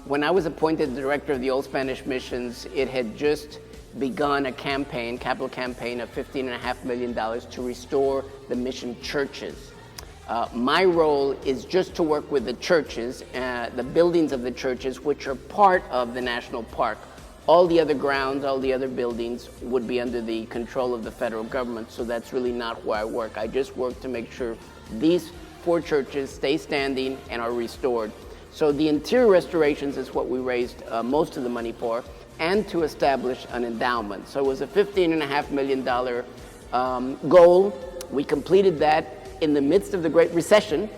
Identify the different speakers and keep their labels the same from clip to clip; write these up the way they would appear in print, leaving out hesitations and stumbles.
Speaker 1: When I was appointed director of the Old Spanish Missions, it had just begun a campaign, capital campaign of $15.5 million to restore the mission churches. My role is just to work with the churches, the buildings of the churches, which are part of the national park. All the other grounds, all the other buildings would be under the control of the federal government, so that's really not where I work. I just work to make sure these 4 churches stay standing and are restored. So the interior restorations is what we raised most of the money for, and to establish an endowment. So it was a $15.5 million goal. We completed that in the midst of the Great Recession,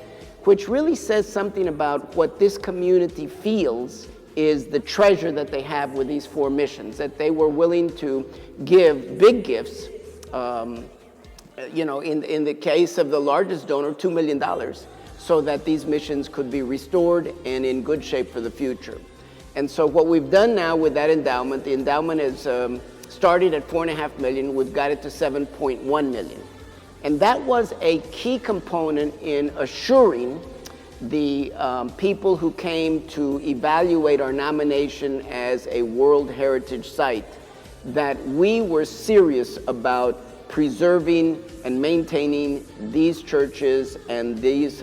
Speaker 1: which really says something about what this community feels is the treasure that they have with these 4 missions, that they were willing to give big gifts. In the case of the largest donor, $2 million, so that these missions could be restored and in good shape for the future. And so what we've done now with that endowment, the endowment is started at $4.5 million, we've got it to $7.1 million. And that was a key component in assuring the people who came to evaluate our nomination as a World Heritage Site that we were serious about preserving and maintaining these churches and these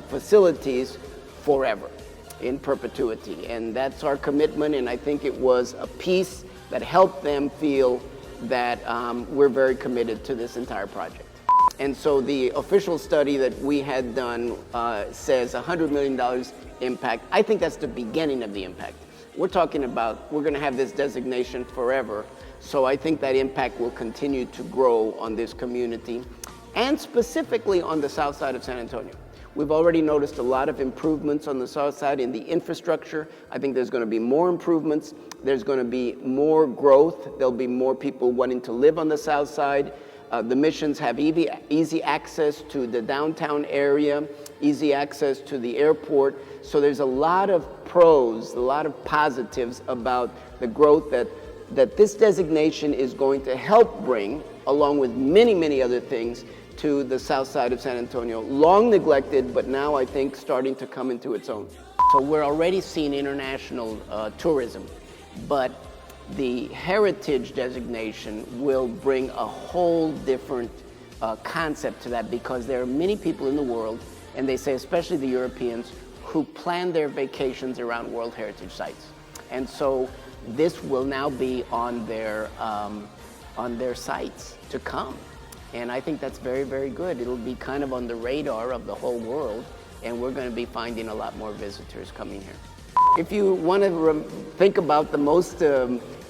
Speaker 1: facilities forever, in perpetuity. And that's our commitment, and I think it was a piece that helped them feel that we're very committed to this entire project. And so the official study that we had done says $100 million impact. I think that's the beginning of the impact. We're talking about, we're going to have this designation forever. So I think that impact will continue to grow on this community, and specifically on the south side of San Antonio. We've already noticed a lot of improvements on the south side in the infrastructure. I think there's going to be more improvements. There's going to be more growth. There'll be more people wanting to live on the south side. The missions have easy access to the downtown area, easy access to the airport. So there's a lot of pros, a lot of positives about the growth that this designation is going to help bring, along with many, many other things, to the south side of San Antonio. Long neglected, but now I think starting to come into its own. So we're already seeing international tourism, but the heritage designation will bring a whole different concept to that, because there are many people in the world, and they say especially the Europeans, who plan their vacations around World Heritage Sites. And so this will now be on their sites to come. And I think that's very, very good. It'll be kind of on the radar of the whole world, and we're going to be finding a lot more visitors coming here. If you want to think about the most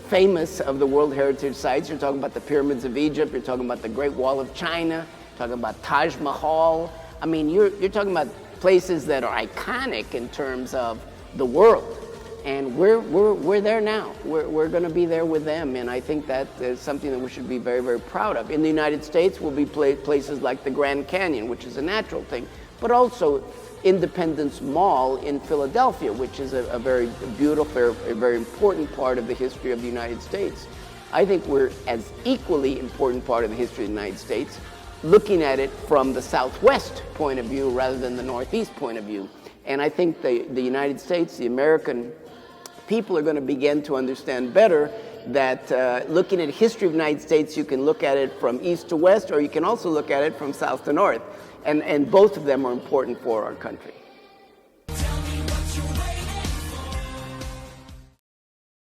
Speaker 1: famous of the World Heritage Sites, you're talking about the pyramids of Egypt, you're talking about the Great Wall of China, you're talking about Taj Mahal. I mean, you're talking about places that are iconic in terms of the world. And we're there now. We're going to be there with them, and I think that is something that we should be very, very proud of. In the United States, we'll be places like the Grand Canyon, which is a natural thing, but also Independence Mall in Philadelphia, which is a very beautiful, a very important part of the history of the United States. I think we're as equally important part of the history of the United States, looking at it from the southwest point of view rather than the northeast point of view. And I think the United States, the American people, are going to begin to understand better that looking at history of the United States, you can look at it from east to west, or you can also look at it from south to north. And both of them are important for our country.